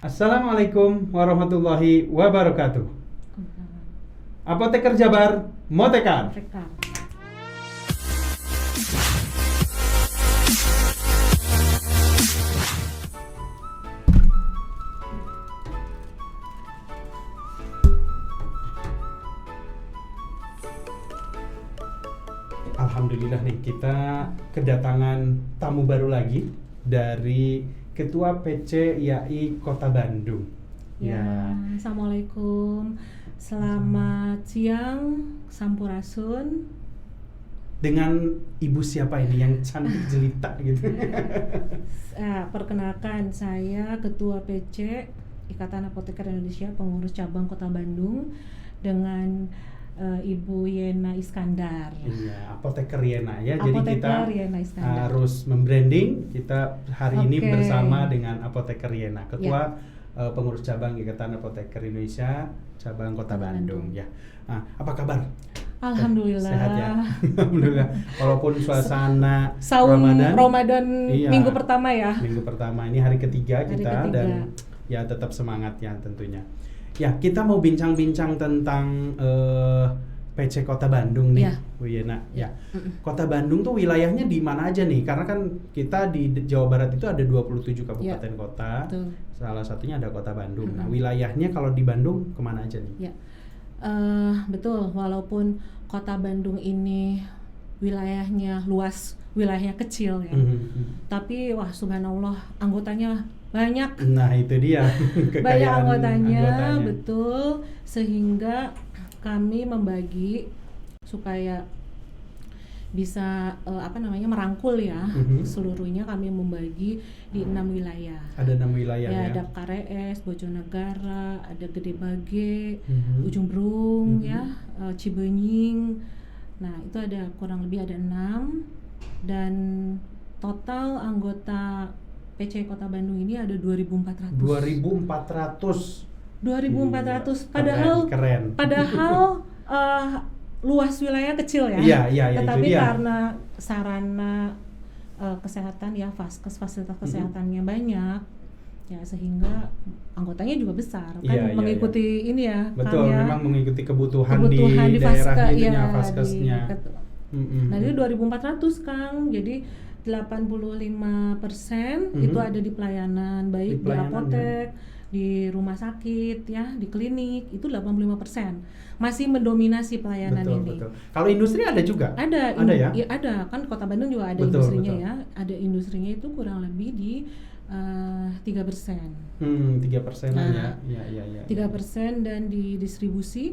Assalamualaikum warahmatullahi wabarakatuh. Apoteker Jabar, Motekar. Alhamdulillah nih, kita kedatangan tamu baru lagi dari Ketua PC IAI Kota Bandung. Ya, Assalamualaikum. Selamat siang, Sampurasun. Dengan ibu siapa ini yang cantik jelita gitu? Perkenalkan, saya Ketua PC Ikatan Apoteker Indonesia, pengurus cabang Kota Bandung, dengan Ibu Yena Iskandar. Iya, Apoteker Yena ya. Apoteker Jadi Yena kita Iskandar. harus membranding. Kita hari ini Oke. bersama dengan Apoteker Yena, Ketua pengurus cabang Ikatan Apoteker Indonesia cabang Kota Bandung. Ya. Nah, apa kabar? Alhamdulillah. Sehat ya. Alhamdulillah. Walaupun suasana Saum Ramadan iya, minggu pertama ya. Minggu pertama ini hari ketiga Hari kita ketiga. dan ya tetap semangat ya tentunya. Ya, kita mau bincang-bincang tentang PC Kota Bandung nih, Ya. Bu Yena. Ya. Kota Bandung tuh wilayahnya di mana aja nih? Karena kan kita di Jawa Barat itu ada 27 kabupaten kota. Betul. Salah satunya ada Kota Bandung. Nah, wilayahnya kalau di Bandung kemana aja nih? Ya, betul. Walaupun Kota Bandung ini wilayahnya luas, wilayahnya kecil ya. Tapi wah, subhanallah, anggotanya banyak. Nah, itu dia. Banyak Kekayaan anggotanya, anggotanya. betul. Sehingga kami membagi supaya bisa merangkul ya. Seluruhnya kami membagi di 6 wilayah. Ada 6 wilayah ya. Ada Karees, Bojonegara, ada Gede Bage, Ujung Berung, ya, Cibenying. Nah, itu ada kurang lebih ada 6, dan total anggota PC Kota Bandung ini ada 2.400. 2.400. 2.400. Keren. Padahal luas wilayah kecil ya. Iya, Tetapi itu dia. karena sarana kesehatan ya, fasilitas kesehatannya banyak ya, sehingga anggotanya juga besar kan, Iya, mengikuti ini ya. Betul, kan ya, memang mengikuti kebutuhan di daerah Faska, itunya, ya, Faskesnya. Nah, itu 2.400 Kang. Jadi 85% itu ada di pelayanan, baik di apotek, di rumah sakit ya, di klinik, itu 85%. Masih mendominasi pelayanan ini. Betul. Kalau industri ada juga? Ada ya? Ya, ada. Kan Kota Bandung juga ada industrinya ya. Ada industrinya itu kurang lebih di 3%. 3%-an ya. Iya. 3%, dan di distribusi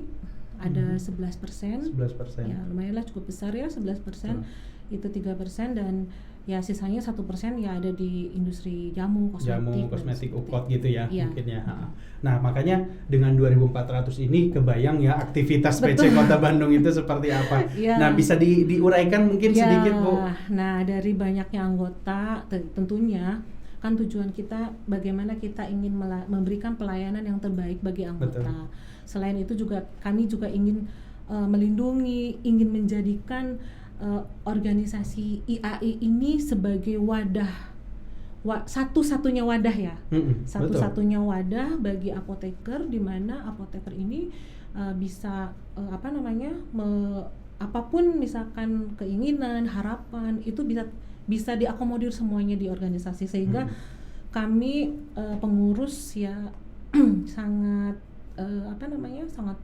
ada 11%. 11%. Ya, lumayanlah, cukup besar ya, 11%. Itu 3%, dan ya sisanya 1% ya ada di industri jamu, kosmetik, ukot gitu ya, iya. mungkin ya. Nah, makanya dengan 2.400 ini kebayang ya aktivitas PC Kota Bandung itu seperti apa. Ya. Nah, bisa diuraikan mungkin sedikit, Bu. Nah, dari banyaknya anggota, tentunya kan tujuan kita bagaimana kita ingin memberikan pelayanan yang terbaik bagi anggota. Betul. Selain itu juga kami juga ingin melindungi, ingin menjadikan organisasi IAI ini sebagai satu-satunya wadah ya, satu-satunya wadah bagi apoteker, di mana apoteker ini bisa apapun misalkan keinginan, harapan, itu bisa diakomodir semuanya di organisasi, sehingga kami pengurus ya sangat sangat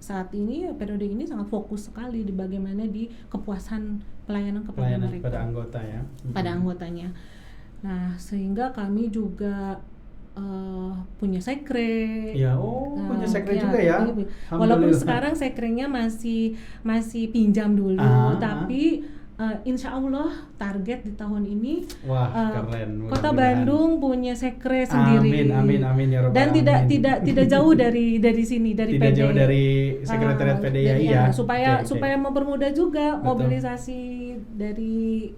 saat ini periode ini sangat fokus sekali di bagaimana di kepuasan pelayanan kepada mereka, pada anggota ya, pada anggotanya. Nah, sehingga kami juga punya sekre. Ya, punya sekre juga ya. Walaupun sekarang sekrenya masih pinjam dulu, tapi insya Allah target di tahun ini keren, Kota Bandung punya sekre sendiri. Amin ya Rabbal Dan alamin. tidak jauh dari sini, dari tidak PD. jauh dari sekretariat PDIAI ya. Supaya mempermudah juga. Betul. Mobilisasi dari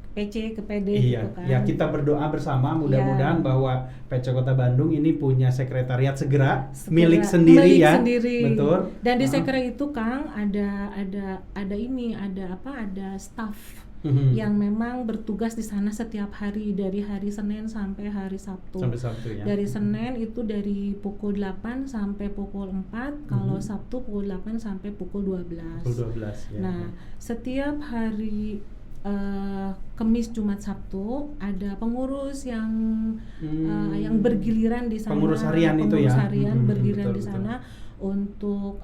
PC ke PD Iya, gitu kan. ya kita berdoa bersama mudah-mudahan bahwa PC Kota Bandung ini punya sekretariat segera milik sendiri ya. Betul. Dan di sekre itu Kang ada staff yang memang bertugas di sana setiap hari dari hari Senin sampai hari Sabtu. Sampai Sabtu ya. Dari Senin itu dari pukul 8 sampai pukul 4, kalau Sabtu pukul 8 sampai pukul 12. Pukul 12 ya. Nah, setiap hari Kamis, Jumat, Sabtu ada pengurus yang bergiliran di sana. Pengurus harian itu ya. Pengurus harian bergiliran betul, di sana untuk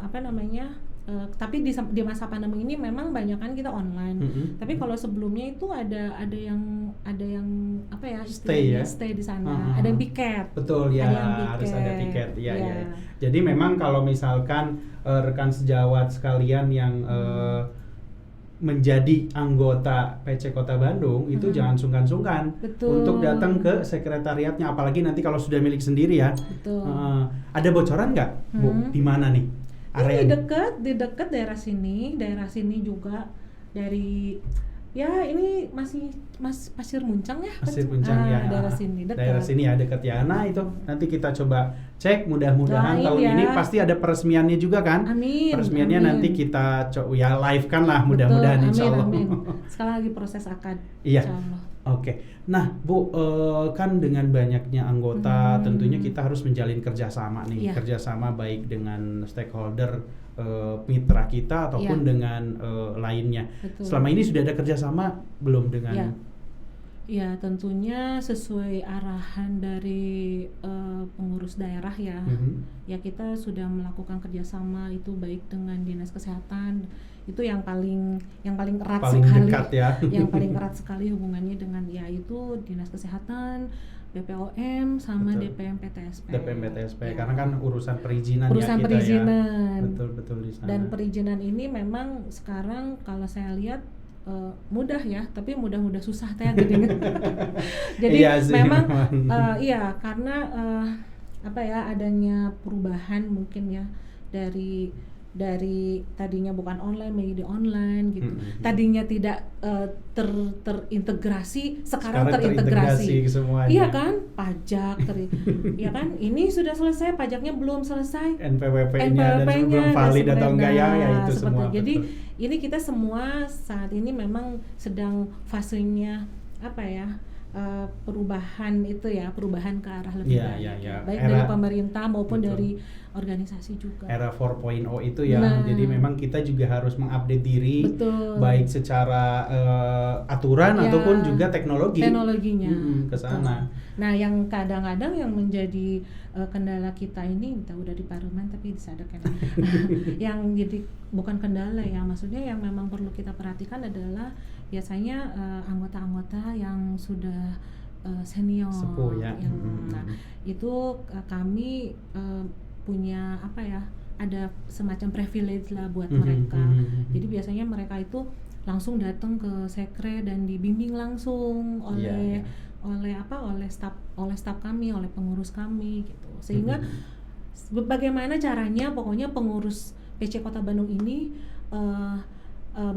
tapi di masa pandemi ini memang banyak kan kita online. Tapi kalau sebelumnya itu ada yang stay di sana. Ada yang piket. Betul ya, harus ada piket ya. Jadi memang kalau misalkan rekan sejawat sekalian yang menjadi anggota PC Kota Bandung itu jangan sungkan-sungkan untuk datang ke sekretariatnya, apalagi nanti kalau sudah milik sendiri ya. Ada bocoran nggak, Bu? Di mana nih? Ini di dekat daerah sini juga dari ini masih Pasir Muncang ya. Pasir Muncang ya. Daerah sini dekat. Daerah sini ya dekat ya. Nah itu nanti kita coba cek, mudah-mudahan tahun ini pasti ada peresmiannya juga kan. Amin. Peresmiannya nanti kita live kan lah, mudah-mudahan insyaallah. Amin. Sekarang lagi proses akad. Iya. Oke. Nah, Bu, kan dengan banyaknya anggota, tentunya kita harus menjalin kerjasama nih, kerjasama baik dengan stakeholder mitra kita ataupun dengan lainnya. Betul. Selama ini sudah ada kerjasama belum dengan? Ya, tentunya sesuai arahan dari pengurus daerah ya. Ya, kita sudah melakukan kerjasama itu baik dengan Dinas Kesehatan. Itu yang paling erat sekali, dekat ya. Yang paling erat sekali hubungannya dengan yaitu Dinas Kesehatan, BPOM sama DPM PTSP. Karena kan urusan perizinan perizinan. Ya. Betul di sana. Dan perizinan ini memang sekarang kalau saya lihat mudah ya, tapi mudah-mudah susah teh gitu. Jadi memang karena adanya perubahan mungkin ya dari tadinya bukan online menjadi online gitu. Tadinya tidak terintegrasi, sekarang terintegrasi semuanya. Iya kan? Pajak iya kan? Ini sudah selesai, pajaknya belum selesai. NPWP-nya belum valid atau enggak ya itu semua. Jadi ini kita semua saat ini memang sedang fasenya perubahan ke arah lebih baik. Baik dari pemerintah maupun dari organisasi juga. Era 4.0 itu ya. Jadi memang kita juga harus mengupdate diri, baik secara aturan ataupun juga teknologinya ke sana. Nah, yang kadang-kadang yang menjadi kendala kita ini, kita udah di parlemen tapi disadap kan. Yang jadi bukan kendala ya, maksudnya yang memang perlu kita perhatikan adalah biasanya anggota-anggota yang sudah senior, sepuh ya. Nah, itu kami punya ada semacam privilege lah buat mereka. Jadi biasanya mereka itu langsung datang ke sekre dan dibimbing langsung oleh staf kami, oleh pengurus kami gitu. Sehingga bagaimana caranya pokoknya pengurus PC Kota Bandung ini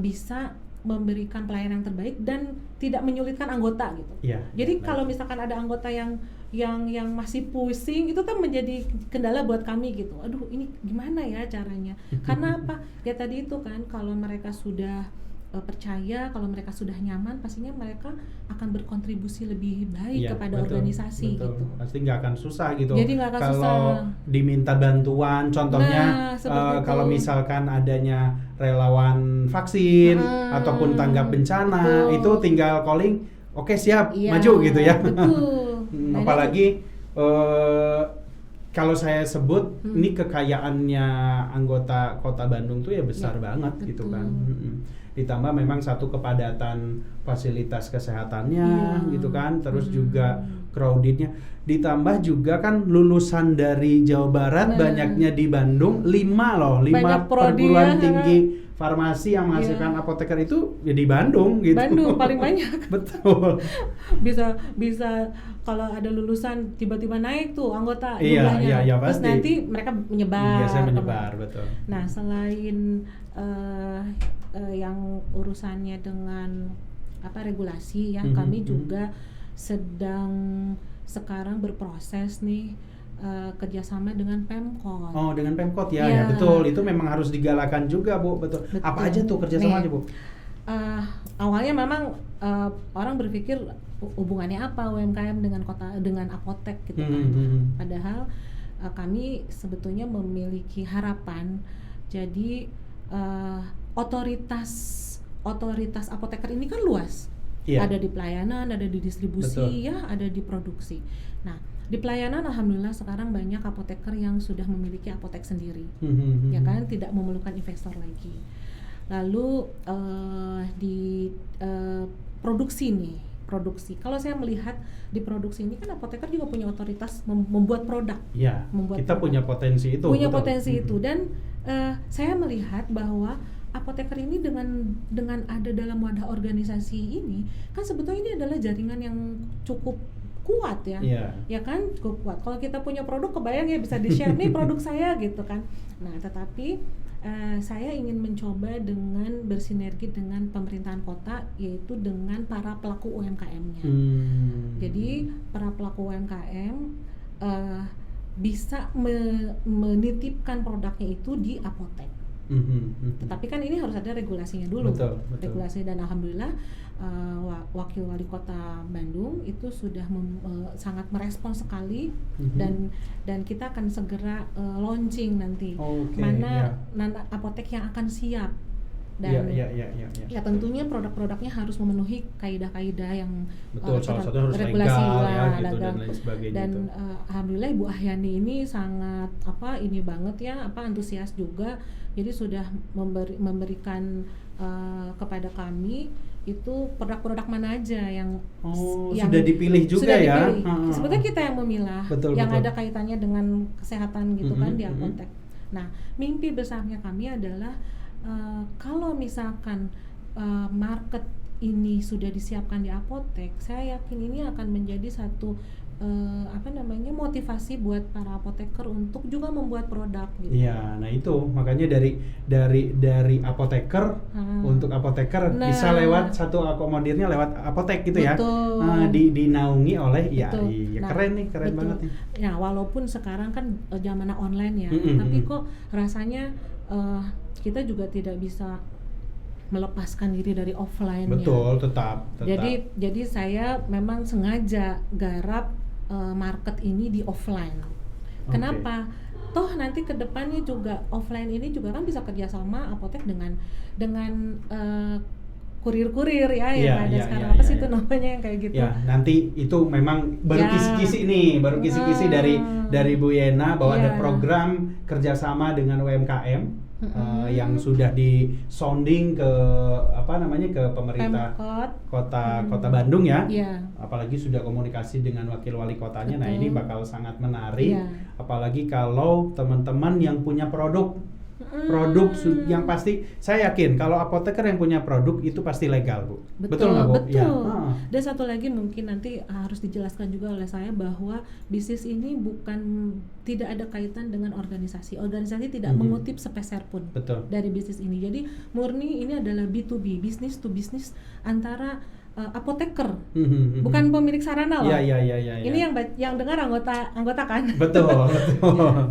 bisa memberikan pelayanan yang terbaik dan tidak menyulitkan anggota gitu. Jadi kalau misalkan ada anggota yang masih pusing, itu kan menjadi kendala buat kami gitu. Aduh, ini gimana ya caranya? Karena apa? Ya tadi itu kan, kalau mereka sudah percaya, kalau mereka sudah nyaman, pastinya mereka akan berkontribusi lebih baik kepada organisasi gitu. Pasti nggak akan susah gitu. Jadi nggak akan kalau susah. Diminta bantuan, contohnya kalau misalkan adanya relawan vaksin ataupun tanggap bencana, itu tinggal calling, oke siap, maju gitu ya. Betul. Apalagi kalau saya sebut ini kekayaannya anggota Kota Bandung tuh ya besar banget gitu kan. Ditambah memang satu kepadatan fasilitas kesehatannya gitu kan, terus juga crowdednya, ditambah juga kan lulusan dari Jawa Barat banyaknya di Bandung, 5 perguruan tinggi farmasi yang menghasilkan apoteker itu ya di Bandung gitu. Bandung paling banyak. Betul. bisa kalau ada lulusan tiba-tiba naik tuh anggota jumlahnya. Iya, terus pasti. nanti mereka menyebar. Biasanya menyebar, betul. Nah, selain yang urusannya dengan regulasi ya, kami juga sedang sekarang berproses nih kerjasama dengan Pemkot. Oh, dengan Pemkot ya, betul. Itu memang harus digalakan juga, Bu. Betul. Apa aja tuh kerjasamanya, Bu? Awalnya memang orang berpikir hubungannya apa UMKM dengan apotek gitu kan. Padahal kami sebetulnya memiliki harapan. Jadi otoritas apoteker ini kan luas. Ada di pelayanan, ada di distribusi, ya ada di produksi. Nah, di pelayanan alhamdulillah sekarang banyak apoteker yang sudah memiliki apotek sendiri, ya kan, tidak memerlukan investor lagi. Lalu di produksi. Kalau saya melihat di produksi ini kan apoteker juga punya otoritas membuat produk. Ya, kita punya potensi itu. Itu dan saya melihat bahwa apoteker ini dengan ada dalam wadah organisasi ini kan sebetulnya ini adalah jaringan yang cukup kuat ya, ya kan, cukup kuat. Kalau kita punya produk, kebayang ya bisa di-share nih produk saya gitu kan. Nah, tetapi saya ingin mencoba dengan bersinergi dengan pemerintahan kota, yaitu dengan para pelaku UMKM-nya. Jadi para pelaku UMKM bisa menitipkan produknya itu di apotek. Tetapi kan ini harus ada regulasinya dulu. Betul. Regulasi, dan alhamdulillah Wakil Wali Kota Bandung itu sudah sangat merespons sekali, dan kita akan segera launching nanti mana apotek yang akan siap. Dan ya tentunya produk-produknya harus memenuhi kaidah-kaidah yang salah satu harus regulasi legal ya gitu, dan lain sebagainya. Dan alhamdulillah Ibu Ahyani ini sangat ini banget ya, antusias juga. Jadi sudah memberikan kepada kami itu produk-produk mana aja yang sudah dipilih juga sudah ya. Sebetulnya kita yang memilah yang ada kaitannya dengan kesehatan gitu kan di apotek. Nah, mimpi besarnya kami adalah kalau misalkan market ini sudah disiapkan di apotek, saya yakin ini akan menjadi satu motivasi buat para apoteker untuk juga membuat produk gitu. Iya, nah itu makanya dari apoteker untuk apoteker bisa lewat satu akomodirnya lewat apotek gitu ya. Dinaungi oleh keren banget nih. Ya, walaupun sekarang kan zamannya online ya, tapi kok rasanya kita juga tidak bisa melepaskan diri dari offline-nya. Betul, tetap. Jadi saya memang sengaja garap market ini di offline. Kenapa? Toh nanti ke depannya juga offline ini juga kan bisa kerjasama apotek dengan kurir-kurir ya yang ada sekarang. Apa sih itu namanya yang kayak gitu? Ya, nanti itu memang baru kisi-kisi nih, kisi-kisi dari Bu Yena bahwa ada program kerjasama dengan UMKM. Yang sudah di sounding ke ke pemerintah kota Bandung ya. Apalagi sudah komunikasi dengan wakil wali kotanya. Nah, ini bakal sangat menarik, apalagi kalau teman-teman yang punya produk yang pasti, saya yakin kalau apoteker yang punya produk itu pasti legal, Bu. Betul nggak, Bu? Betul. Dan satu lagi mungkin nanti harus dijelaskan juga oleh saya bahwa bisnis ini tidak ada kaitan dengan organisasi tidak mengutip sepeser pun dari bisnis ini. Jadi murni ini adalah B2B, business to business antara apoteker, bukan pemilik sarana loh. Iya. Ini yang dengar anggota kan. Betul.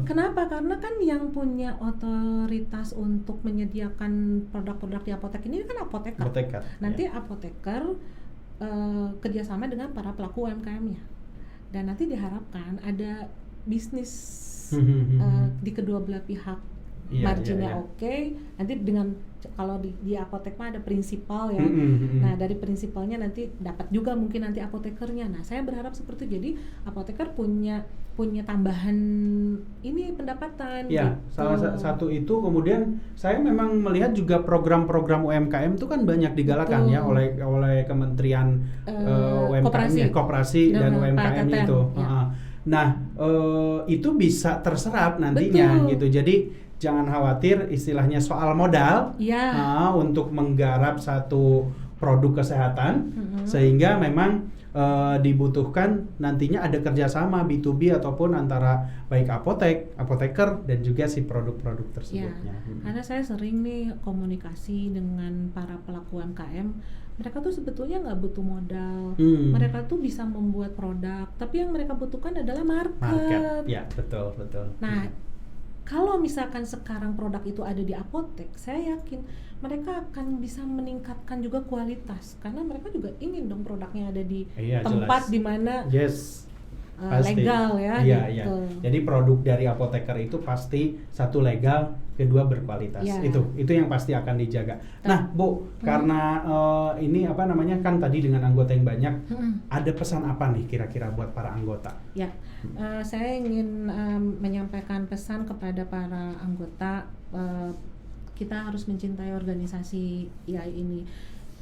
Kenapa? Karena kan yang punya otoritas untuk menyediakan produk-produk di apotek ini kan apoteker. Nanti apoteker kerjasama dengan para pelaku UMKM-nya, dan nanti diharapkan ada bisnis di kedua belah pihak. Marginnya oke. Nanti dengan kalau di apotek mah ada prinsipal ya. Nah, dari prinsipalnya nanti dapat juga mungkin nanti apotekernya. Nah, saya berharap seperti itu. Jadi apoteker punya tambahan ini pendapatan. Ya, gitu. Salah satu itu. Kemudian saya memang melihat juga program-program UMKM itu kan banyak digalakan ya oleh Kementerian UMKM, Koperasi dan UMKM itu. Nah, itu bisa terserap nantinya gitu. Jadi jangan khawatir istilahnya soal modal untuk menggarap satu produk kesehatan, sehingga memang dibutuhkan nantinya ada kerjasama B2B ataupun antara baik apoteker dan juga si produk-produk tersebutnya. Karena saya sering nih komunikasi dengan para pelaku UMKM, mereka tuh sebetulnya nggak butuh modal, mereka tuh bisa membuat produk, tapi yang mereka butuhkan adalah market. Ya, betul. Nah, kalau misalkan sekarang produk itu ada di apotek, saya yakin mereka akan bisa meningkatkan juga kualitas karena mereka juga ingin dong produknya ada di tempat di mana legal ya. Iya. Jadi produk dari apoteker itu pasti satu legal, kedua berkualitas. Itu yang pasti akan dijaga. Nah, Bu, karena ini kan tadi dengan anggota yang banyak, ada pesan apa nih kira-kira buat para anggota? Ya, saya ingin menyampaikan pesan kepada para anggota, kita harus mencintai organisasi IAI ini.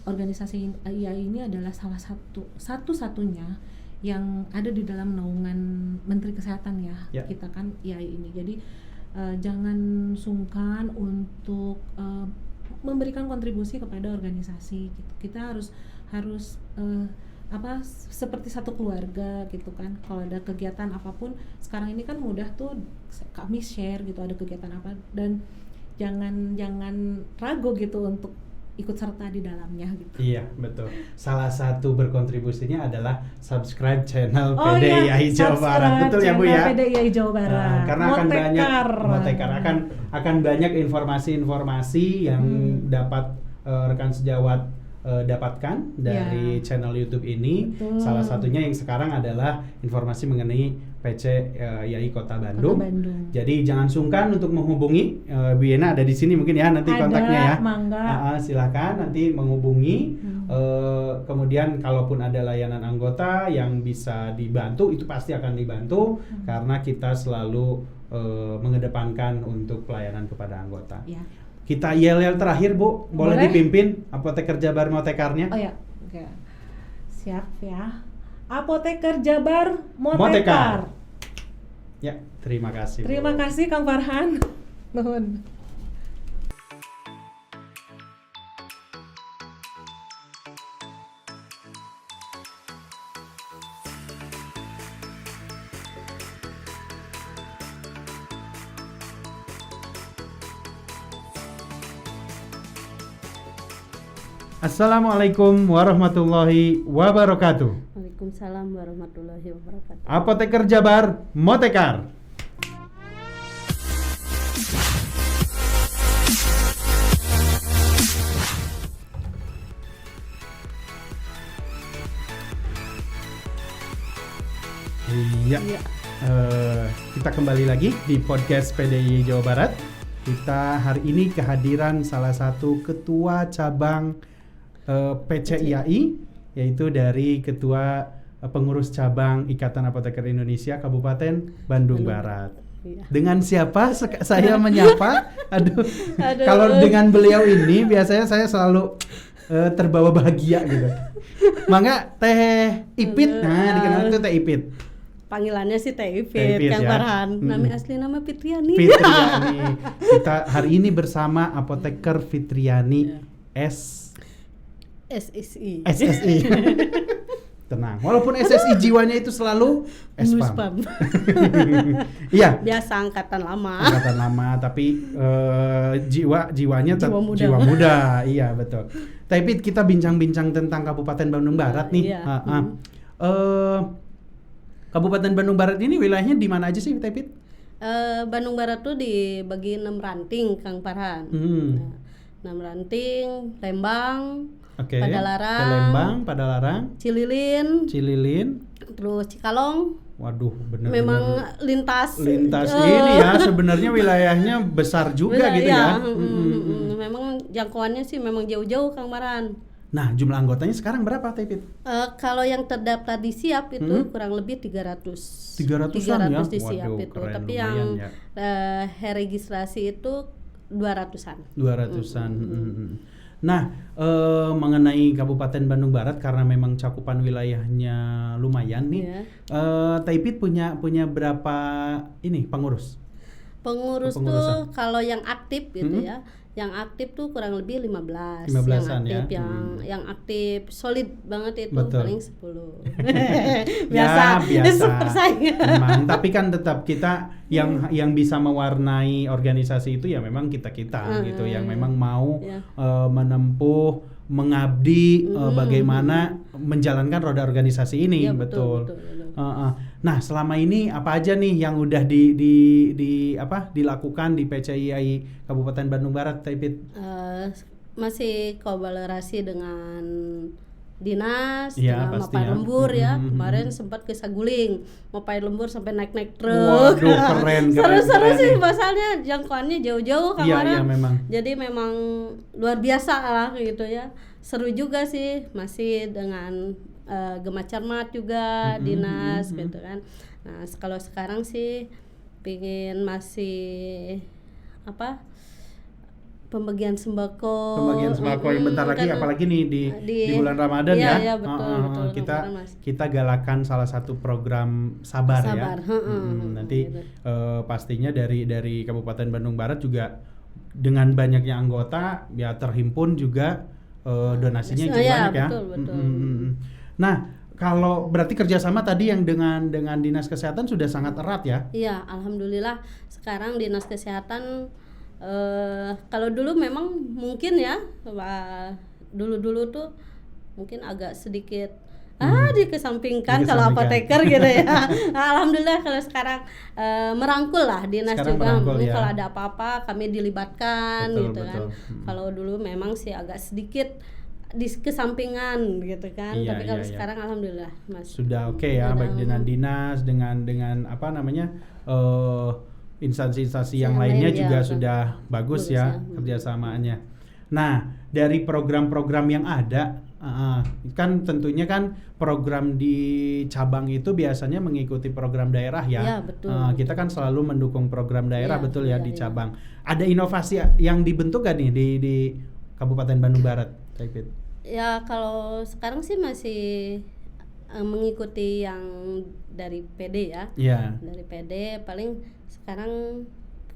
Organisasi IAI ini adalah salah satu-satunya yang ada di dalam naungan Menteri Kesehatan ya. Kita kan IAI ini. Jadi jangan sungkan untuk memberikan kontribusi kepada organisasi gitu. Kita harus seperti satu keluarga gitu kan. Kalau ada kegiatan apapun sekarang ini kan mudah tuh kami share gitu, ada kegiatan apa, dan jangan ragu gitu untuk ikut serta di dalamnya gitu. Iya, betul. Salah satu berkontribusinya adalah subscribe channel PDIAI Jawa Barat. Betul ya, Bu ya? PDIAI Jawa Barat. Karena akan banyak informasi-informasi yang dapat rekan sejawat dapatkan dari channel YouTube ini. Betul. Salah satunya yang sekarang adalah informasi mengenai PC IAI Kota Bandung. Jadi jangan sungkan untuk menghubungi. Bu Yena ada di sini mungkin ya, nanti kontaknya ya. Silakan nanti menghubungi. Kemudian kalaupun ada layanan anggota yang bisa dibantu, itu pasti akan dibantu karena kita selalu mengedepankan untuk pelayanan kepada anggota. Ya. Kita yel-yel terakhir, Bu. Boleh dipimpin Apoteker Jabar Motekarnya? Oh ya. Oke. Siap ya. Apoteker Jabar Motekar. Ya, terima kasih. Terima kasih Kang Farhan. Nuhun. Assalamualaikum warahmatullahi wabarakatuh. Waalaikumsalam warahmatullahi wabarakatuh. Apoteker Jabar Motekar. Iya. Kita kembali lagi di podcast PDIAI Jawa Barat. Kita hari ini kehadiran salah satu ketua cabang PC IAI, yaitu dari Ketua Pengurus Cabang Ikatan Apoteker Indonesia Kabupaten Bandung Barat. Iya. Dengan siapa saya menyapa? Aduh. Kalau dengan beliau ini biasanya saya selalu terbawa bahagia gitu. Mangga Teh Ipit, dikenal itu Teh Ipit. Panggilannya sih Teh Ipit, Kang Farhan. Nama asli nama Fitriani. Kita hari ini bersama Apoteker Fitriani SSI. Tenang, walaupun SSI jiwanya itu selalu SPAM. Iya. Biasa angkatan lama, tapi jiwanya jiwa muda. Iya, betul. Tapi kita bincang-bincang tentang Kabupaten Bandung Barat nih. Iya. Kabupaten Bandung Barat ini wilayahnya di mana aja sih, Tepit? Bandung Barat tuh dibagi 6 ranting, Kang Farhan. 6 ranting, Lembang, Padalarang, Cililin, terus Cikalong. Waduh, benar. Memang lintas ini ya, sebenarnya wilayahnya besar juga gitu ya. Memang jangkauannya sih memang jauh-jauh, Kang Farhan. Nah, jumlah anggotanya sekarang berapa, Tepit? Kalau yang terdaftar di SIAP itu kurang lebih 300 ya? Di SIAP. Waduh, itu. Tapi yang registrasi itu 200-an. Nah, mengenai Kabupaten Bandung Barat karena memang cakupan wilayahnya lumayan nih. Taipit punya berapa pengurus? Pengurus tuh kalau yang aktif gitu ya. Yang aktif tuh kurang lebih 15 yang aktif ya. Yang aktif solid banget itu. Betul. Paling 10. biasa. Super saing. Tapi kan tetap kita yang bisa mewarnai organisasi itu ya memang kita gitu, yang memang mau mengabdi bagaimana menjalankan roda organisasi ini. Ya, betul. Nah, selama ini apa aja nih yang udah dilakukan di PCII Kabupaten Bandung Barat, Taipit? Masih kolaborasi dengan dinas, ya, dengan Mapai Lembur ya. Kemarin sempat ke Saguling, Mapai Lembur sampai naik truk. Waduh, keren. Seru sih, masalahnya jangkauannya jauh-jauh kemarin. Iya, memang. Jadi memang luar biasa lah gitu ya. Seru juga sih, masih dengan Gema Cermat juga dinas gitu kan. Nah, kalau sekarang sih pingin masih pembagian sembako yang bentar lagi, apalagi nih di bulan Ramadan ya. Iya, betul. Kita galakan salah satu program sabar. Ya. Nanti gitu. Pastinya dari Kabupaten Bandung Barat juga dengan banyaknya anggota ya terhimpun juga donasinya juga banyak ya. Betul. Nah, kalau berarti kerjasama tadi yang dengan Dinas Kesehatan sudah sangat erat ya? Iya, alhamdulillah sekarang Dinas Kesehatan kalau dulu memang mungkin ya dulu tuh mungkin agak sedikit dikesampingkan kalau apoteker gitu ya. Alhamdulillah kalau sekarang merangkul lah dinas sekarang juga ya. Kalau ada apa-apa kami dilibatkan gitu kan. Kalau dulu memang sih agak sedikit di kesampingan gitu kan. Tapi kalau sekarang alhamdulillah Mas sudah oke ya, baik dengan dinas dengan instansi-instansi yang lainnya juga sudah bagus ya kerjasamaannya. Nah, dari program-program yang ada kan tentunya kan program di cabang itu biasanya mengikuti program daerah ya. Ya, betul. Kita kan selalu mendukung program daerah di cabang. Ada inovasi yang dibentuk gak nih di Kabupaten Bandung Barat, Taipit? Ya, kalau sekarang sih masih mengikuti yang dari PD ya. Yeah. Dari PD paling sekarang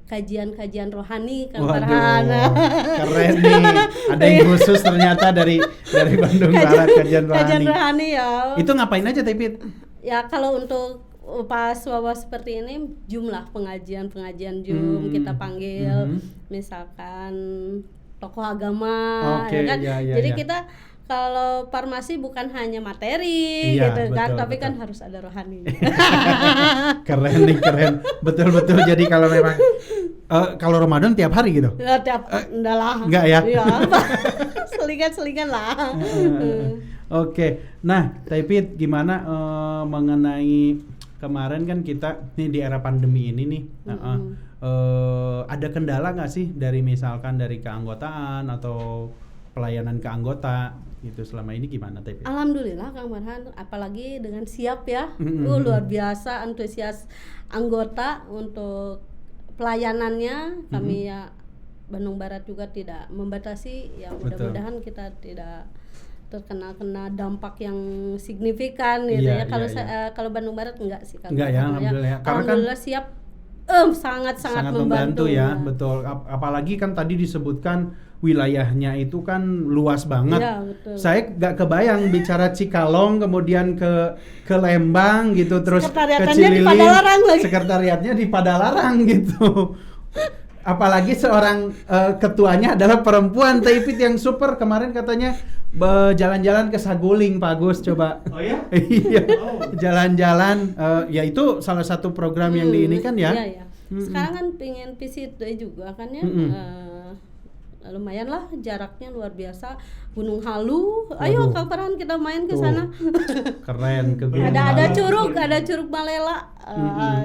kajian rohani kan. Waduh, keren nih. Ada yang khusus ternyata dari Bandung Barat kajian rohani ya. Itu ngapain aja, Taipit? Ya, kalau untuk pas wabah seperti ini jumlah pengajian kita panggil misalkan tokoh agama ya kan. Jadi kita kalau farmasi bukan hanya materi gitu kan, tapi kan harus ada rohani. Keren. Betul. Jadi kalau memang kalau Ramadan tiap hari gitu? Enggak lah. Enggak ya? Iya. Selingan lah. Oke. Nah, Taipit gimana mengenai kemarin kan kita nih di era pandemi ini nih. Ada kendala nggak sih misalkan dari keanggotaan atau pelayanan ke anggota gitu selama ini gimana Taipit? Alhamdulillah Kang Farhan, apalagi dengan siap ya, luar biasa antusias anggota untuk pelayanannya. Kami ya Bandung Barat juga tidak membatasi, ya mudah-mudahan kita tidak terkena dampak yang signifikan gitu ya. Kalau Bandung Barat enggak sih Kang. Enggak ya, alhamdulillah. Alhamdulillah siap. Sangat membantu ya, betul. Apalagi kan tadi disebutkan wilayahnya itu kan luas banget. Ya, betul. Saya nggak kebayang bicara Cikalong kemudian ke Lembang gitu, terus ke Cililin. Sekretariatnya di Padalarang gitu. Apalagi seorang ketuanya adalah perempuan, Taipit yang super. Kemarin katanya jalan-jalan ke Saguling, Pak Agus, coba. Oh ya? Iya. Jalan-jalan, ya itu salah satu program yang diinikan ya. Iya. Sekarang kan pengen visit juga kan ya. Lumayan lah jaraknya luar biasa. Gunung Halu. Ayo Kang Farhan kita main ke sana. Keren ke Gunung ada curug Malela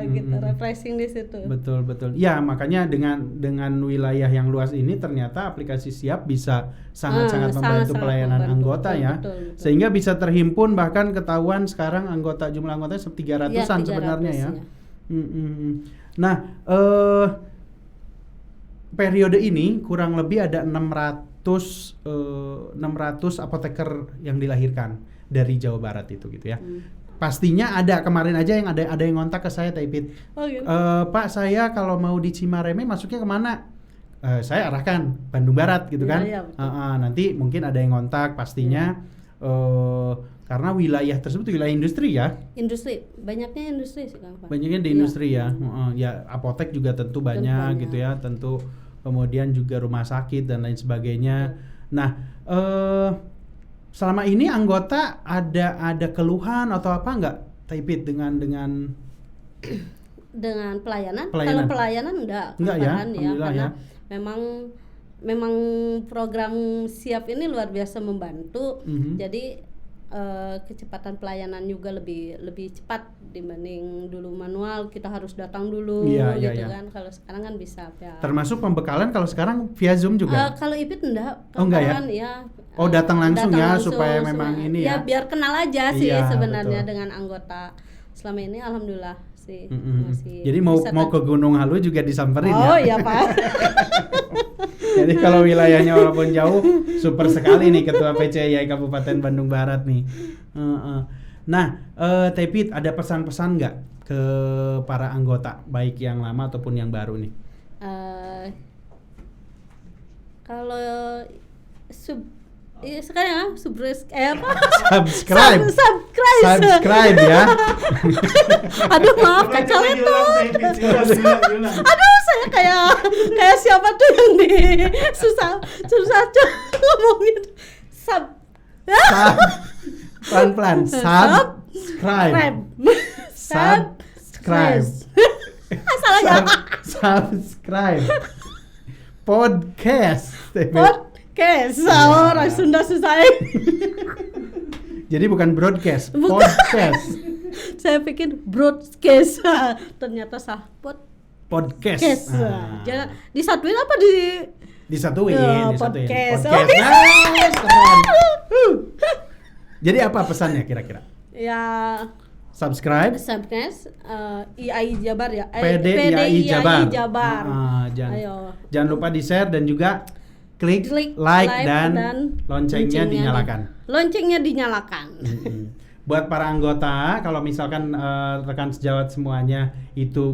gitu, refreshing di situ. Betul. Ya, makanya dengan wilayah yang luas ini ternyata aplikasi Siap bisa sangat membantu pelayanan anggota ya. Betul. Sehingga bisa terhimpun, bahkan ketahuan sekarang jumlah anggotanya 300-an sebenarnya ya. Nah, periode ini kurang lebih ada 600 apoteker yang dilahirkan dari Jawa Barat itu gitu ya. Pastinya ada, kemarin aja yang ada yang ngontak ke saya, Taipit. Gitu. Pak, saya kalau mau di Cimareme masuknya kemana? Saya arahkan Bandung Barat gitu kan. Nanti mungkin ada yang ngontak pastinya. Karena wilayah tersebut wilayah industri ya. Banyaknya industri sih Kang. Banyaknya di industri ya. Ya apotek juga tentu banyak gitu ya, tentu. Kemudian juga rumah sakit dan lain sebagainya. Nah, selama ini anggota ada keluhan atau apa nggak Taipit dengan pelayanan? Kalau pelayanan enggak ya, karena memang program Siap ini luar biasa membantu. Jadi kecepatan pelayanan juga lebih cepat dibanding dulu manual, kita harus datang dulu kan. Kalau sekarang kan bisa ya. Termasuk pembekalan kalau sekarang via Zoom juga. Kalau IPIT enggak. Enggak ya. Datang langsung supaya memang ini ya. Biar kenal aja sih sebenarnya dengan anggota. Selama ini alhamdulillah sih masih. Jadi mau ke Gunung Halu juga disamperin ya. Oh iya Pak. Jadi kalau wilayahnya walaupun jauh, super sekali nih Ketua PCII Kabupaten Bandung Barat nih. Nah, Taipit ada pesan-pesan nggak ke para anggota, baik yang lama ataupun yang baru nih? Kalau sekarang subscribe ya. Aduh maaf kacau itu. Aduh saya kayak siapa tuh yang di susah ngomongin pelan-pelan subscribe. Salah ya. Subscribe podcast. Orang Sunda susah. Jadi bukan broadcast, podcast. Saya pikir broadcast, ternyata sah podcast. Jangan disatuin apa disatuin. Podcast. Jadi apa pesannya kira-kira? Ya subscribe IAI Jabar ya. PDIAI Jabar. Jangan lupa di-share dan juga klik like dan loncengnya dinyalakan. Buat para anggota, kalau misalkan rekan sejawat semuanya itu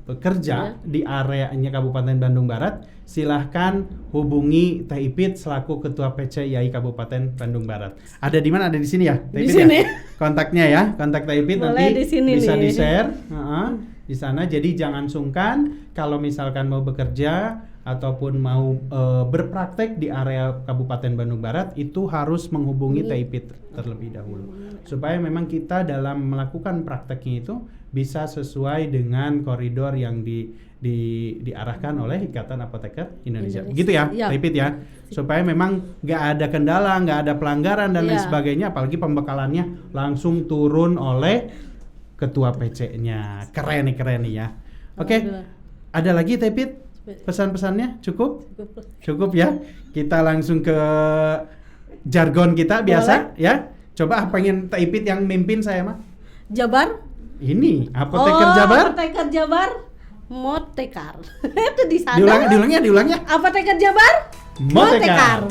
bekerja di areanya Kabupaten Bandung Barat, silahkan hubungi Teh Ipit selaku Ketua PCII Kabupaten Bandung Barat. Ada di mana? Ada di sini ya? Teh Ipit di sini. Ya? Kontaknya ya, kontak Teh Ipit nanti bisa di-share di sana. Jadi jangan sungkan kalau misalkan mau bekerja ataupun mau berpraktek di area Kabupaten Bandung Barat, itu harus menghubungi Teh Ipit terlebih dahulu supaya memang kita dalam melakukan prakteknya itu bisa sesuai dengan koridor yang diarahkan oleh Ikatan Apoteker Indonesia. Begitu ya, Teh Ipit ya. Supaya memang nggak ada kendala, nggak ada pelanggaran dan lain sebagainya, apalagi pembekalannya langsung turun oleh Ketua PC-nya. Keren nih ya. Oke. Ada lagi Teh Ipit? Pesan-pesannya cukup ya. Kita langsung ke jargon kita biasa. Boleh. Ya. Coba pengen Teh Ipit yang mimpin saya mah. Jabar. Ini Apoteker Jabar. Apoteker Jabar. Motekar. Itu di sana. Diulangnya. Apoteker Jabar. Motekar.